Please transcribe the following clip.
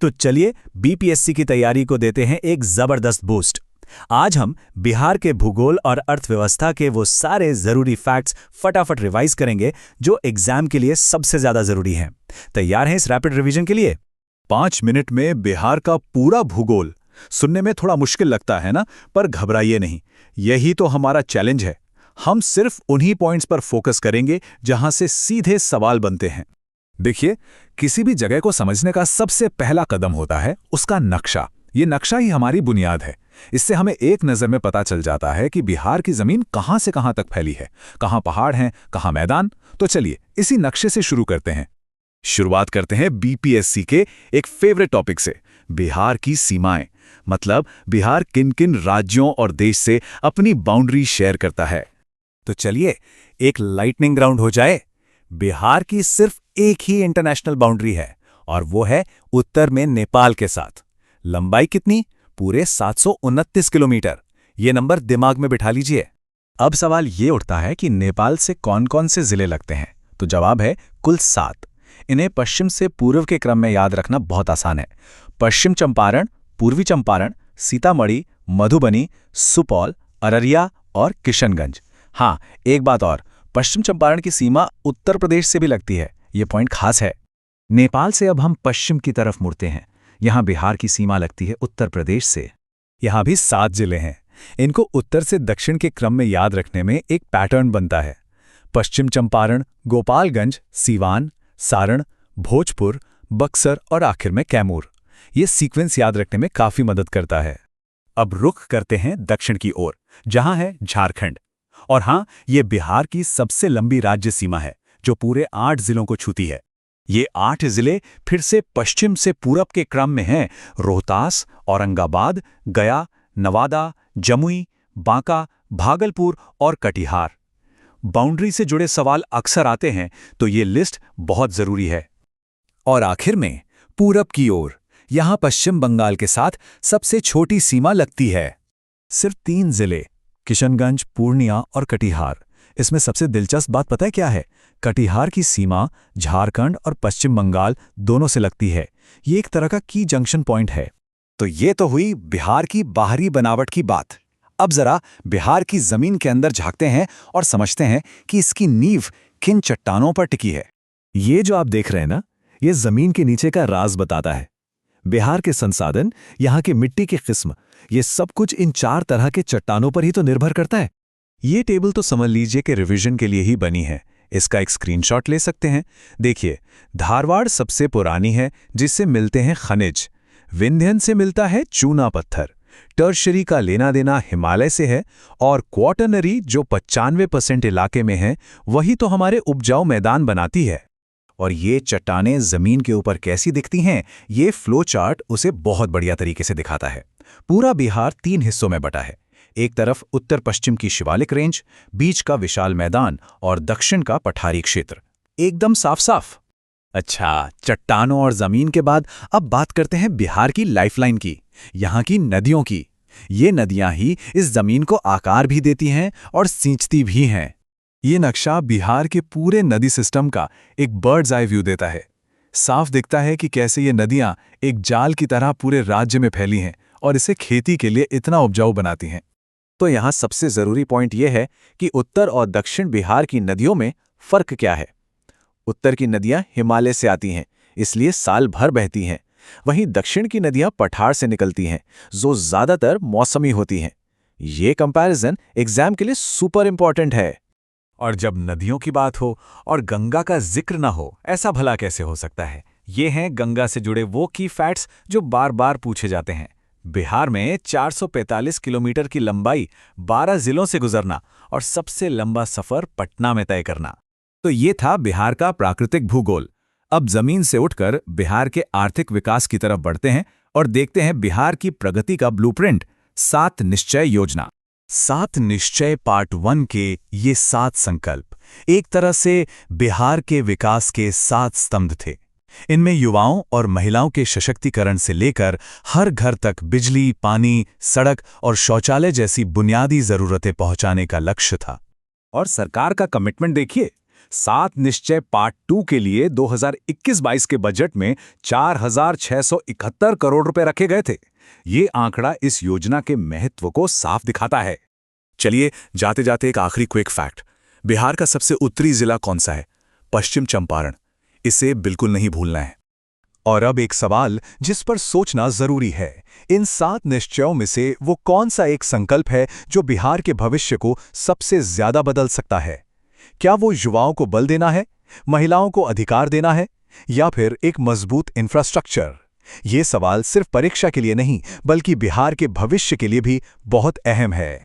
तो चलिए बीपीएससी की तैयारी को देते हैं एक जबरदस्त बूस्ट। आज हम बिहार के भूगोल और अर्थव्यवस्था के वो सारे जरूरी फैक्ट्स फटाफट रिवाइज करेंगे जो एग्जाम के लिए सबसे ज्यादा जरूरी हैं। तैयार हैं इस रैपिड रिवीजन के लिए? 5 मिनट में बिहार का पूरा भूगोल। सुनने में थोड़ा मुश्किल लगता है ना, पर घबराइए नहीं, यही तो हमारा चैलेंज है। हम सिर्फ उन्हीं पॉइंट्स पर फोकस करेंगे जहां से सीधे सवाल बनते हैं। देखिए, किसी भी जगह को समझने का सबसे पहला कदम होता है उसका नक्शा। ये नक्शा ही हमारी बुनियाद है। इससे हमें एक नज़र में पता चल जाता है कि बिहार की जमीन कहां से कहां तक फैली है, कहां पहाड़ हैं, कहां मैदान। तो चलिए इसी नक्शे से शुरू करते हैं। शुरुआत करते हैं बीपीएससी के एक फेवरेट टॉपिक से, बिहार की सीमाएं। मतलब बिहार किन किन राज्यों और देश से अपनी बाउंड्री शेयर करता है। तो चलिए एक लाइटनिंग राउंड हो जाए। बिहार की सिर्फ एक ही इंटरनेशनल बाउंड्री है और वो है उत्तर में नेपाल के साथ। लंबाई कितनी? पूरे 729 किलोमीटर। ये नंबर दिमाग में बिठा लीजिए। अब सवाल ये उठता है कि नेपाल से कौन कौन से जिले लगते हैं? तो जवाब है कुल 7। इन्हें पश्चिम से पूर्व के क्रम में याद रखना बहुत आसान है। पश्चिम चंपारण, पूर्वी चंपारण, सीतामढ़ी, मधुबनी, सुपौल, अररिया और किशनगंज। हाँ, एक बात और, पश्चिम चंपारण की सीमा उत्तर प्रदेश से भी लगती है। ये पॉइंट खास है। नेपाल से अब हम पश्चिम की तरफ मुड़ते हैं। यहां बिहार की सीमा लगती है उत्तर प्रदेश से। यहां भी 7 जिले हैं। इनको उत्तर से दक्षिण के क्रम में याद रखने में एक पैटर्न बनता है। पश्चिम चंपारण, गोपालगंज, सीवान, सारण, भोजपुर, बक्सर और आखिर में कैमूर। ये सीक्वेंस याद रखने में काफी मदद करता है। अब रुख करते हैं दक्षिण की ओर, जहां है झारखंड। और हां, ये बिहार की सबसे लंबी राज्य सीमा है जो पूरे 8 जिलों को छूती है। ये 8 जिले फिर से पश्चिम से पूरब के क्रम में हैं। रोहतास, औरंगाबाद, गया, नवादा, जमुई, बांका, भागलपुर और कटिहार। बाउंड्री से जुड़े सवाल अक्सर आते हैं, तो ये लिस्ट बहुत जरूरी है। और आखिर में पूरब की ओर, यहां पश्चिम बंगाल के साथ सबसे छोटी सीमा लगती है। सिर्फ 3 जिले, किशनगंज, पूर्णिया और कटिहार। इसमें सबसे दिलचस्प बात पता है क्या है? कटिहार की सीमा झारखंड और पश्चिम बंगाल दोनों से लगती है। ये एक तरह का की जंक्शन पॉइंट है। तो ये तो हुई बिहार की बाहरी बनावट की बात। अब जरा बिहार की जमीन के अंदर झांकते हैं और समझते हैं कि इसकी नींव किन चट्टानों पर टिकी है। ये जो आप देख रहे हैं ना, ये जमीन के नीचे का राज बताता है। बिहार के संसाधन, यहाँ की मिट्टी की किस्म, ये सब कुछ इन 4 तरह के चट्टानों पर ही तो निर्भर करता है। ये टेबल तो समझ लीजिए कि रिवीजन के लिए ही बनी है। इसका एक स्क्रीनशॉट ले सकते हैं। देखिए, धारवाड़ सबसे पुरानी है, जिससे मिलते हैं खनिज। विंध्यन से मिलता है चूना पत्थर। टर्शरी का लेना देना हिमालय से है। और क्वाटरनरी, जो 95% इलाके में है, वही तो हमारे उपजाऊ मैदान बनाती है। और ये चट्टानें जमीन के ऊपर कैसी दिखती हैं, ये फ्लो चार्ट उसे बहुत बढ़िया तरीके से दिखाता है। पूरा बिहार 3 हिस्सों में बटा है। एक तरफ उत्तर पश्चिम की शिवालिक रेंज, बीच का विशाल मैदान और दक्षिण का पठारी क्षेत्र। एकदम साफ साफ। अच्छा, चट्टानों और जमीन के बाद अब बात करते हैं बिहार की लाइफलाइन की, यहाँ की नदियों की। ये नदियां ही इस जमीन को आकार भी देती हैं और सींचती भी हैं। ये नक्शा बिहार के पूरे नदी सिस्टम का एक बर्ड्स आई व्यू देता है। साफ दिखता है कि कैसे ये नदियां एक जाल की तरह पूरे राज्य में फैली हैं और इसे खेती के लिए इतना उपजाऊ बनाती हैं। तो यहाँ सबसे जरूरी पॉइंट यह है कि उत्तर और दक्षिण बिहार की नदियों में फर्क क्या है। उत्तर की नदियां हिमालय से आती हैं, इसलिए साल भर बहती हैं। वहीं दक्षिण की नदियां पठार से निकलती हैं, जो ज्यादातर मौसमी होती हैं। ये कंपैरिजन एग्जाम के लिए सुपर इंपॉर्टेंट है। और जब नदियों की बात हो और गंगा का जिक्र ना हो, ऐसा भला कैसे हो सकता है? ये हैं गंगा से जुड़े वो की फैक्ट्स जो बार बार पूछे जाते हैं। बिहार में 445 किलोमीटर की लंबाई, 12 जिलों से गुजरना और सबसे लंबा सफर पटना में तय करना। तो ये था बिहार का प्राकृतिक भूगोल। अब जमीन से उठकर बिहार के आर्थिक विकास की तरफ बढ़ते हैं और देखते हैं बिहार की प्रगति का ब्लूप्रिंट, 7 निश्चय योजना। 7 निश्चय पार्ट 1 के ये 7 संकल्प एक तरह से बिहार के विकास के 7 स्तंभ थे। इनमें युवाओं और महिलाओं के सशक्तिकरण से लेकर हर घर तक बिजली, पानी, सड़क और शौचालय जैसी बुनियादी जरूरतें पहुंचाने का लक्ष्य था। और सरकार का कमिटमेंट देखिए, सात निश्चय पार्ट 2 के लिए 2021-22 के बजट में 4,671 करोड़ रुपए रखे गए थे। ये आंकड़ा इस योजना के महत्व को साफ दिखाता है। चलिए जाते जाते एक आखिरी क्विक फैक्ट। बिहार का सबसे उत्तरी जिला कौन सा है? पश्चिम चंपारण। इसे बिल्कुल नहीं भूलना है। और अब एक सवाल जिस पर सोचना जरूरी है, इन 7 निश्चयों में से वो कौन सा एक संकल्प है जो बिहार के भविष्य को सबसे ज्यादा बदल सकता है? क्या वो युवाओं को बल देना है, महिलाओं को अधिकार देना है, या फिर एक मजबूत इंफ्रास्ट्रक्चर? ये सवाल सिर्फ परीक्षा के लिए नहीं बल्कि बिहार के भविष्य के लिए भी बहुत अहम है।